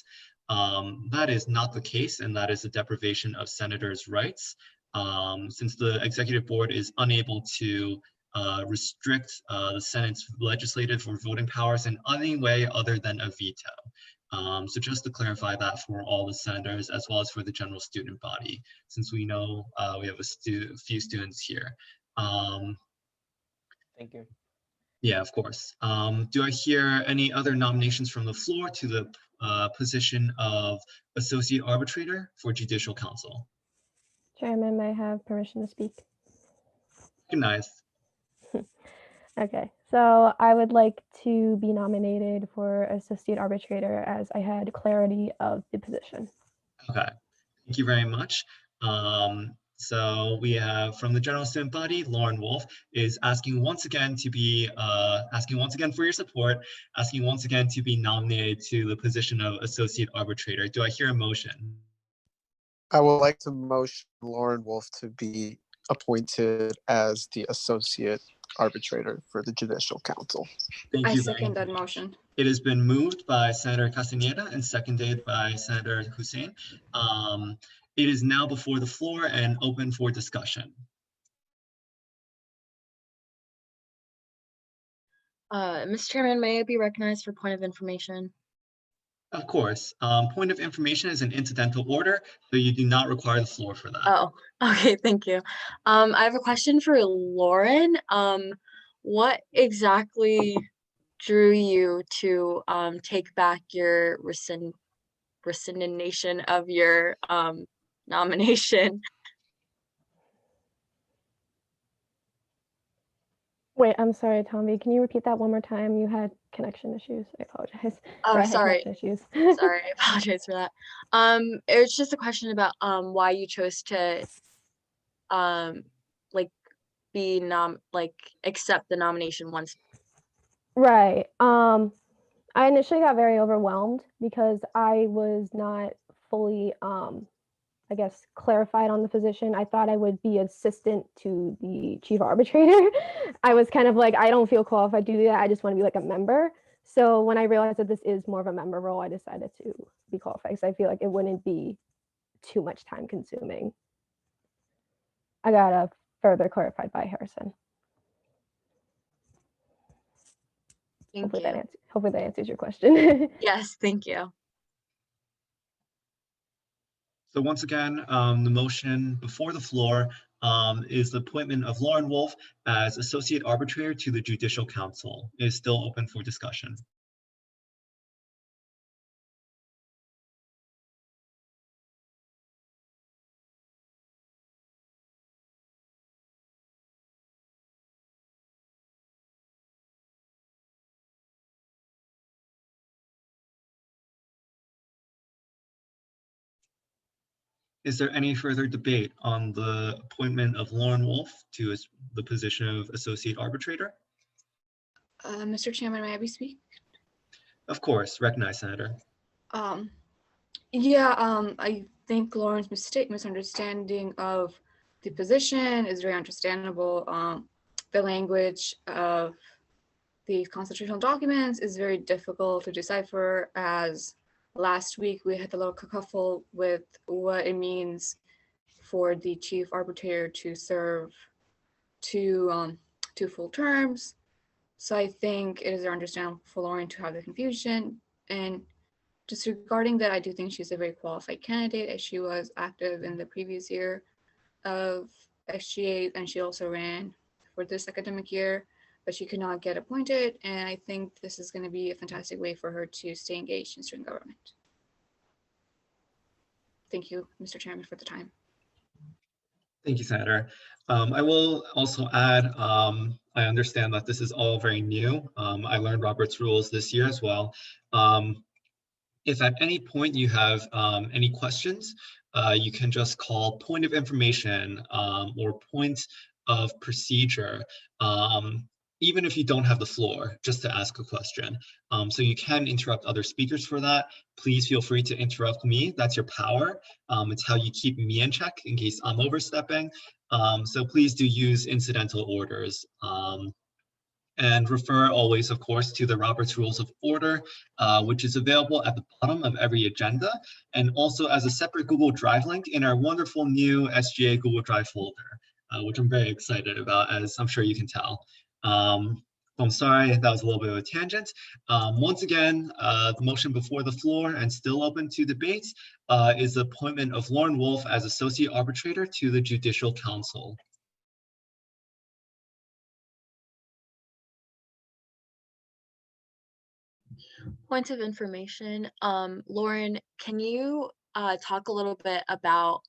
That is not the case, and that is a deprivation of senators' rights, since the executive board is unable to restrict the Senate's legislative or voting powers in any way other than a veto. So just to clarify that for all the senators as well as for the general student body, since we know we have a few students here. Thank you. Yeah, of course. Do I hear any other nominations from the floor to the position of Associate Arbitrator for Judicial Council? Chairman, may I have permission to speak? Recognized. Okay, so I would like to be nominated for Associate Arbitrator as I had clarity of the position. Okay, thank you very much. So we have from the general student body, Lauren Wolf is asking once again to be for your support, asking once again to be nominated to the position of Associate Arbitrator. Do I hear a motion? I would like to motion Lauren Wolf to be appointed as the Associate Arbitrator for the Judicial Council. Thank I you. second that motion. It has been moved by Senator Castaneda and seconded by Senator Hussein. It is now before the floor and open for discussion. Mr. Chairman, may I be recognized for point of information? Of course. Point of information is an incidental order, so you do not require the floor for that. Oh, okay, thank you. I have a question for Lauren. What exactly drew you to take back your rescindation of your nomination? Wait, I'm sorry, Tommy. Can you repeat that one more time? You had connection issues. I apologize. Oh, Or I had sorry. connection issues. Sorry, I apologize for that. It was just a question about why you chose to like accept the nomination once. Right. I initially got very overwhelmed because I was not fully I guess clarified on the position. I thought I would be assistant to the chief arbitrator. I was kind of like, I don't feel qualified to do that. I just want to be like a member. So when I realized that this is more of a member role, I decided to be qualified because I feel like it wouldn't be too much time consuming. I got further clarified by Harrison. Thank Hopefully that answers your question. Yes, thank you. So once again, the motion before the floor is the appointment of Lauren Wolf as Associate Arbitrator to the Judicial Council. It is still open for discussion. Is there any further debate on the appointment of Lauren Wolf to the position of Associate Arbitrator? Mr. Chairman, may I speak? Of course, recognize, Senator. I think Lauren's misunderstanding of the position is very understandable. The language of the constitutional documents is very difficult to decipher, as last week we had a little kerfuffle with what it means for the chief arbitrator to serve two full terms. So I think it is understandable for Lauren to have the confusion. And just regarding that, I do think she's a very qualified candidate, as she was active in the previous year of SGA, and she also ran for this academic year, but she could not get appointed. And I think this is going to be a fantastic way for her to stay engaged in student government. Thank you, Mr. Chairman, for the time. Thank you, Senator. I will also add, I understand that this is all very new. I learned Robert's rules this year as well. If at any point you have any questions, you can just call point of information or point of procedure, even if you don't have the floor, just to ask a question. So you can interrupt other speakers for that. Please feel free to interrupt me. That's your power. It's how you keep me in check in case I'm overstepping. So please do use incidental orders. And refer always, of course, to the Robert's Rules of Order, which is available at the bottom of every agenda, and also as a separate Google Drive link in our wonderful new SGA Google Drive folder, which I'm very excited about, as I'm sure you can tell. I'm sorry, that was a little bit of a tangent. Once again, the motion before the floor and still open to debate is the appointment of Lauren Wolf as Associate Arbitrator to the Judicial Council. Points of information. Lauren, can you talk a little bit about,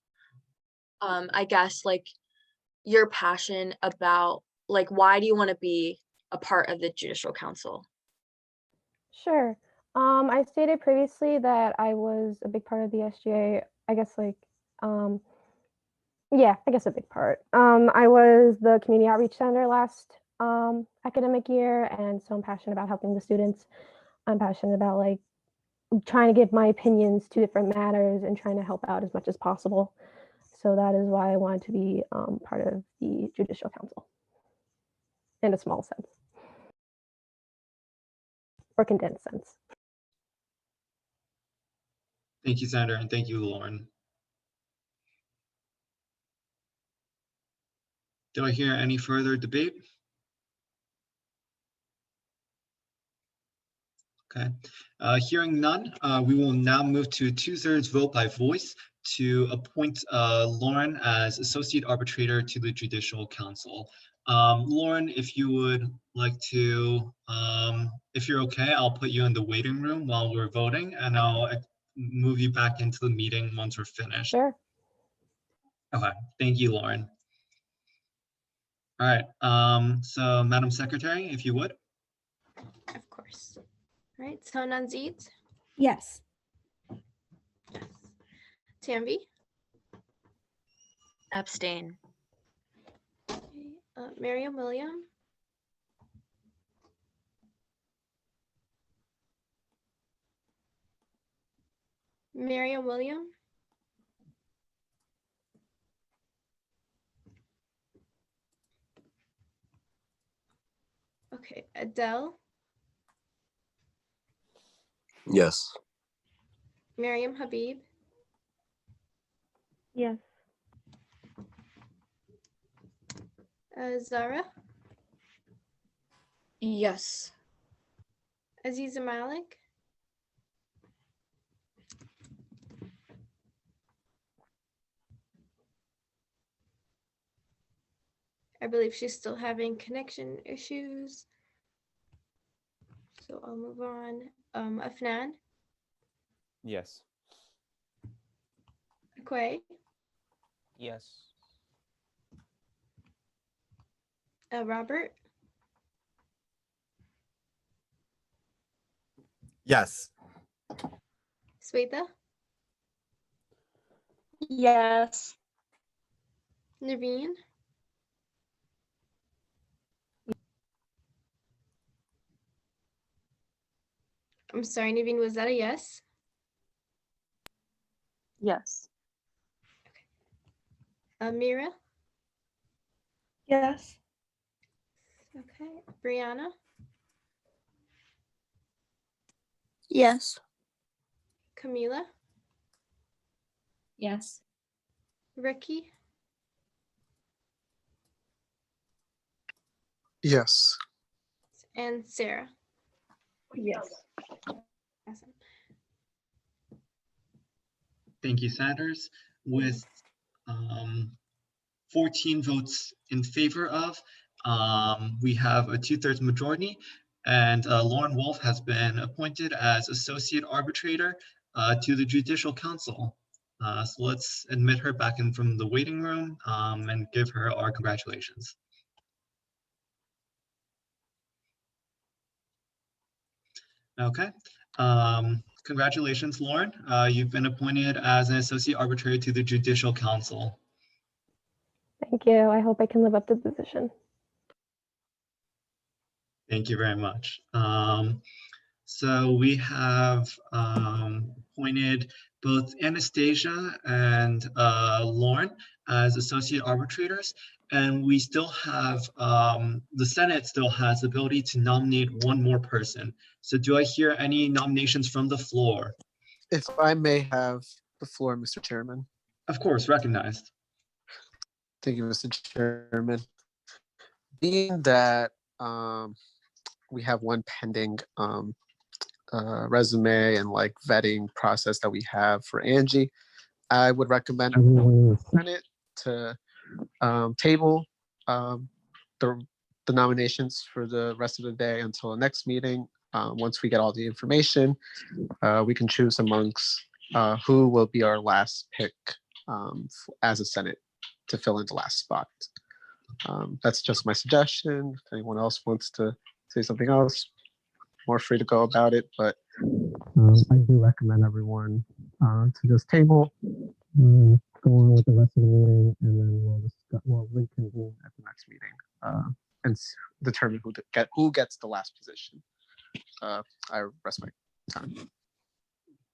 I guess, like your passion about, like, why do you want to be a part of the Judicial Council? Sure. I stated previously that I was a big part of the SGA. I guess a big part. I was the community outreach center last academic year, and so I'm passionate about helping the students. I'm passionate about like trying to give my opinions to different matters and trying to help out as much as possible. So that is why I wanted to be part of the Judicial Council in a small sense or condensed sense. Thank you, Senator, and thank you, Lauren. Do I hear any further debate? Okay, hearing none, we will now move to 2/3 vote by voice to appoint Lauren as Associate Arbitrator to the Judicial Council. Lauren, if you would like to, if you're okay, I'll put you in the waiting room while we're voting, and I'll move you back into the meeting once we're finished. Sure. Okay, thank you, Lauren. All right, so Madam Secretary, if you would. Of course. All right, so Nanzit, Yes. Tambi, Abstain. Miriam William, Miriam William, okay, Adele, Yes. Miriam Habib, Yes. Zara, Yes. Aziza Malik, I believe she's still having connection issues. So I'll move on. Afnan, Yes. Quay, Yes. Robert, Yes. Sweta, Yes. Naveen, I'm sorry, Naveen, was that a yes? Yes. Mira, Yes. okay, Brianna, Yes. Camila, Yes. Ricky, Yes. and Sarah. Yes. Awesome. Thank you, Sanders. With 14 votes in favor of, we have a 2/3 majority, and Lauren Wolf has been appointed as associate arbitrator to the Judicial Council. So let's admit her back in from the waiting room and give her our congratulations. Okay. Congratulations, Lauren. You've been appointed as an associate arbitrator to the Judicial Council. Thank you. I hope I can live up to the position. Thank you very much. So we have appointed both Anastasia and Lauren as associate arbitrators, and we still have, the Senate still has the ability to nominate one more person. So do I hear any nominations from the floor? If I may have the floor, Mr. Chairman. Of course, recognized. Thank you, Mr. Chairman. Being that we have one pending resume and like vetting process that we have for Angie, I would recommend everyone in the Senate to table the nominations for the rest of the day until the next meeting. Once we get all the information, we can choose amongst who will be our last pick as a Senate to fill in the last spot. That's just my suggestion. If anyone else wants to say something else, more free to go about it. But I do recommend everyone to just table, go on with the rest of the meeting, and then we'll reconvene at the next meeting and determine who gets the last position. I rest my time.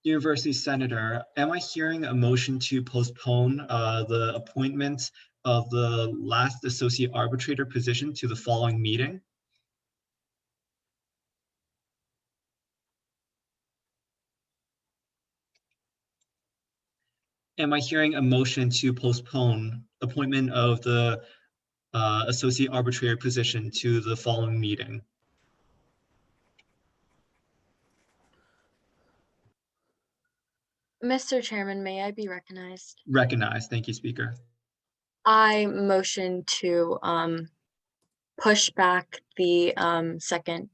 University Senator, am I hearing a motion to postpone the appointment of the last associate arbitrator position to the following meeting? Am I hearing a motion to postpone appointment of the associate arbitrator position to the following meeting? Mr. Chairman, may I be recognized? Recognized. Thank you, Speaker. I motion to push back the second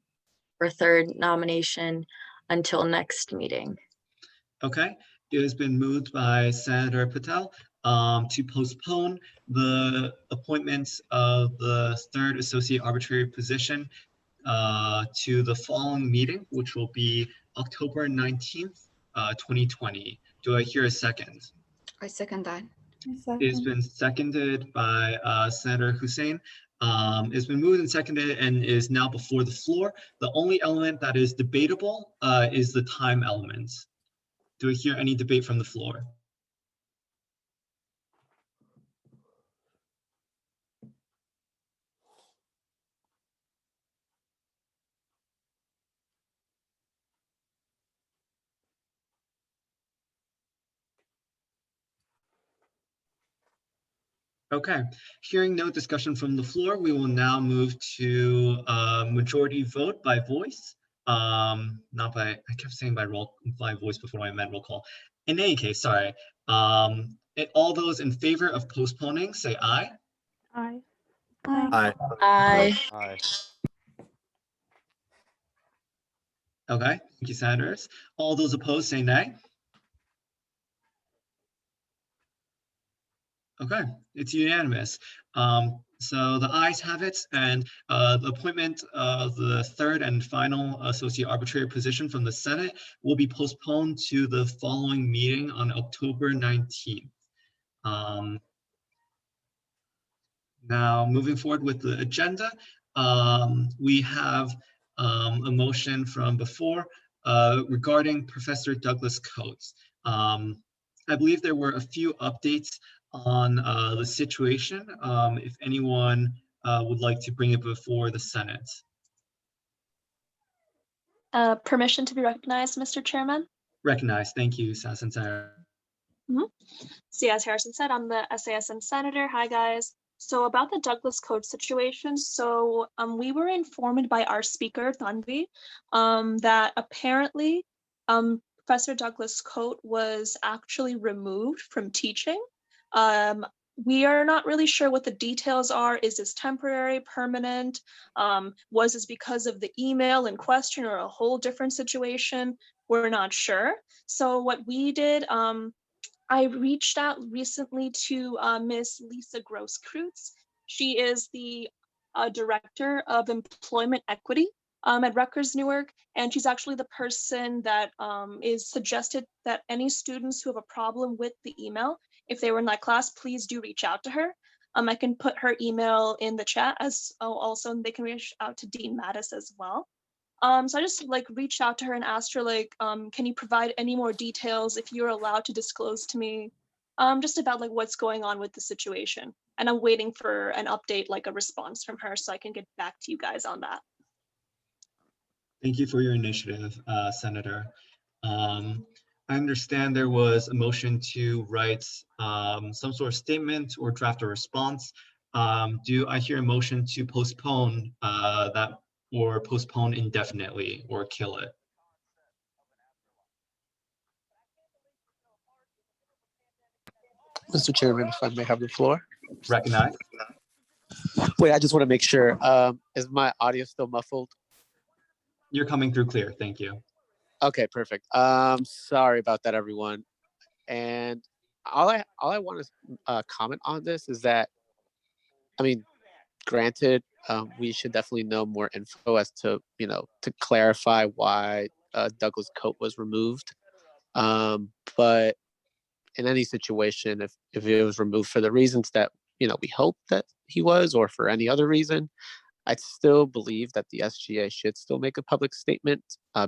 or third nomination until next meeting. Okay, it has been moved by Senator Patel to postpone the appointments of the third associate arbitrator position to the following meeting, which will be October 19th, 2020. Do I hear a second? I second that. It's been seconded by Senator Hussein. It's been moved and seconded and is now before the floor. The only element that is debatable is the time element. Do I hear any debate from the floor? Okay, hearing no discussion from the floor, we will now move to majority vote by voice. Not by, I kept saying by voice before I meant roll call. In any case, sorry. All those in favor of postponing, say aye. Aye. Aye. Aye. Aye. Okay, thank you, senators. All those opposed, say nay. Okay, it's unanimous. So the ayes have it, and the appointment of the third and final associate arbitrator position from the Senate will be postponed to the following meeting on October 19th. Now, moving forward with the agenda, we have a motion from before regarding Professor Douglas Coates. I believe there were a few updates on the situation. If anyone would like to bring it before the Senate. Permission to be recognized, Mr. Chairman. Recognized. Thank you, Assistant Senator. So as Harrison said, I'm the SASM Senator. Hi, guys. So about the Douglas Coates situation, so we were informed by our speaker, Tanvi, that apparently Professor Douglas Coates was actually removed from teaching. We are not really sure what the details are. Is this temporary, permanent? Was this because of the email in question or a whole different situation? We're not sure. So what we did, I reached out recently to Miss Lisa Gross-Krutz. She is the Director of Employment Equity at Rutgers Newark, and she's actually the person that is suggested that any students who have a problem with the email, if they were in that class, please do reach out to her. I can put her email in the chat as also they can reach out to Dean Mattis as well. So I just reached out to her and asked her can you provide any more details if you're allowed to disclose to me, just about what's going on with the situation. And I'm waiting for an update, a response from her so I can get back to you guys on that. Thank you for your initiative, Senator. I understand there was a motion to write some sort of statement or draft a response. Do I hear a motion to postpone that or postpone indefinitely or kill it? Mr. Chairman, if I may have the floor. Recognize. Wait, I just want to make sure. Is my audio still muffled? You're coming through clear. Thank you. Okay, perfect. Sorry about that, everyone. And all I want to comment on this is that, I mean, granted, we should definitely know more info as to, to clarify why Douglas Coates was removed. But in any situation, if it was removed for the reasons that, we hope that he was, or for any other reason, I still believe that the SGA should still make a public statement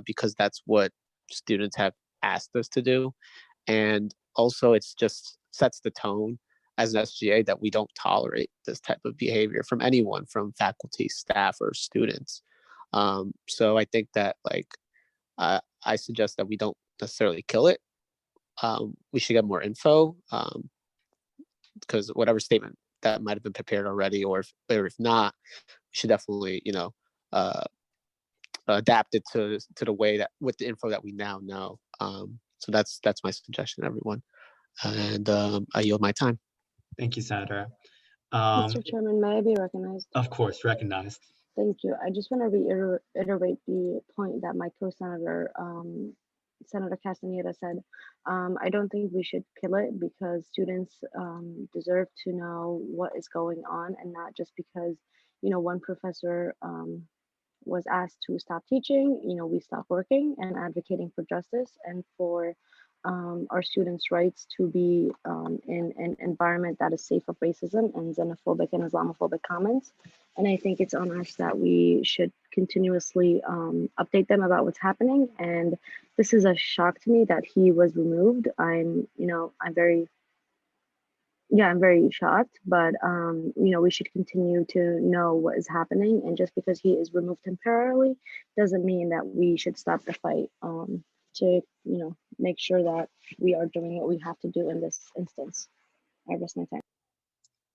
because that's what students have asked us to do. And also it's just sets the tone as an SGA that we don't tolerate this type of behavior from anyone, from faculty, staff, or students. So I think that I suggest that we don't necessarily kill it. We should get more info because whatever statement that might have been prepared already, or if not, we should definitely, adapt it to the way that with the info that we now know. So that's my suggestion, everyone. And I yield my time. Thank you, Senator. Mr. Chairman, may I be recognized? Of course, recognized. Thank you. I just want to reiterate the point that my co-senator Senator Castaneda said, I don't think we should kill it because students deserve to know what is going on, and not just because, one professor was asked to stop teaching, we stop working and advocating for justice and for our students' rights to be in an environment that is safe of racism and xenophobic and Islamophobic comments. And I think it's on us that we should continuously update them about what's happening. And this is a shock to me that he was removed. I'm very shocked, but we should continue to know what is happening. And just because he is removed temporarily doesn't mean that we should stop the fight to make sure that we are doing what we have to do in this instance. I rest my time.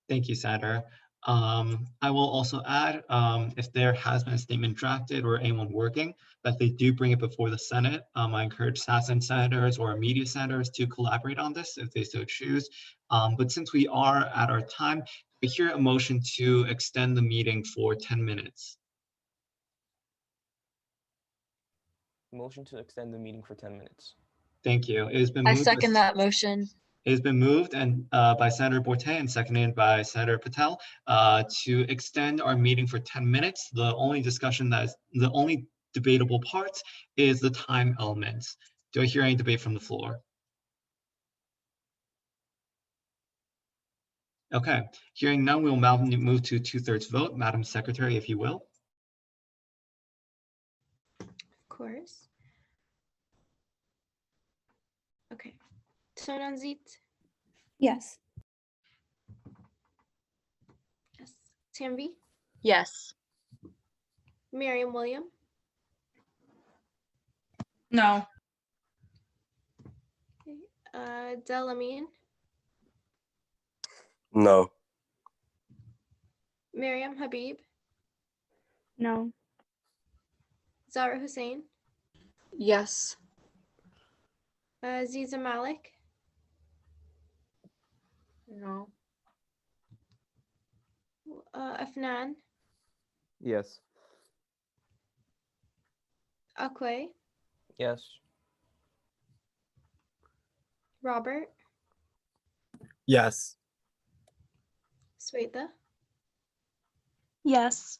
Thank you, Senator. I will also add, if there has been a statement drafted or anyone working, that they do bring it before the Senate. I encourage SASN senators or media senators to collaborate on this if they so choose. But since we are at our time, I hear a motion to extend the meeting for 10 minutes. Motion to extend the meeting for 10 minutes. Thank you. It has been I moved. second that motion. It has been moved and by Senator Borte and seconded by Senator Patel to extend our meeting for 10 minutes. The only debatable part is the time elements. Do I hear any debate from the floor? Okay, hearing none, we will now move to 2/3 vote. Madam Secretary, if you will. Of course. Okay. Tonanzit? Yes. Yes. Tanvi? Yes. Miriam William? No. Delamin? No. Miriam Habib? No. Zara Hussein? Yes. Aziza Malik? No. Afnan? Yes. Akwe? Yes. Robert? Yes. Sweta? Yes.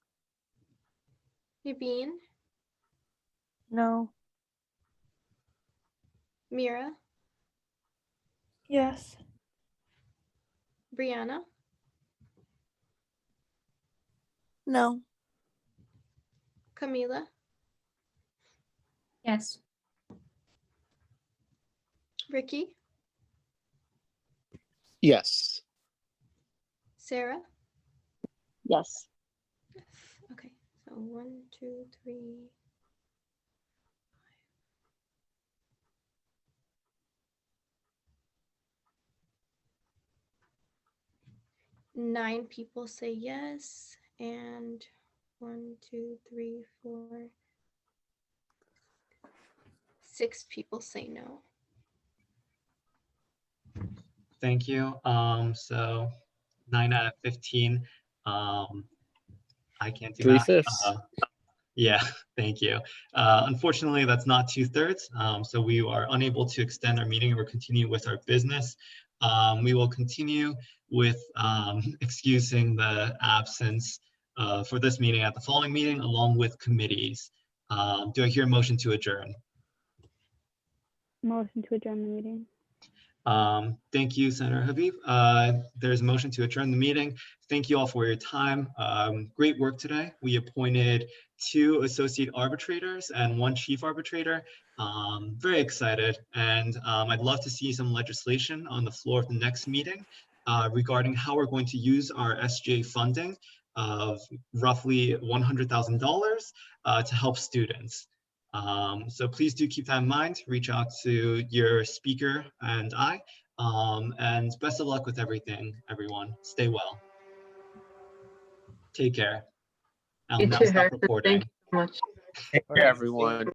Yabeen? No. Mira? Yes. Brianna? No. Camila? Yes. Ricky? Yes. Sarah? Yes. Okay, so 1, 2, 3. 9 people say yes, and 1, 2, 3, 4, 6 people say no. Thank you. So 9 out of 15. I can't do math. 3/5. Yeah, thank you. Unfortunately, that's not 2/3. So we are unable to extend our meeting or continue with our business. We will continue with excusing the absence for this meeting at the following meeting, along with committees. Do I hear a motion to adjourn? Motion to adjourn the meeting. Thank you, Senator Habib. There's a motion to adjourn the meeting. Thank you all for your time. Great work today. We appointed 2 associate arbitrators and 1 chief arbitrator. Very excited. And I'd love to see some legislation on the floor of the next meeting regarding how we're going to use our SGA funding of roughly $100,000 to help students. So please do keep that in mind. Reach out to your speaker and I. And best of luck with everything, everyone. Stay well. Take care. I'll now stop recording. Take care, everyone.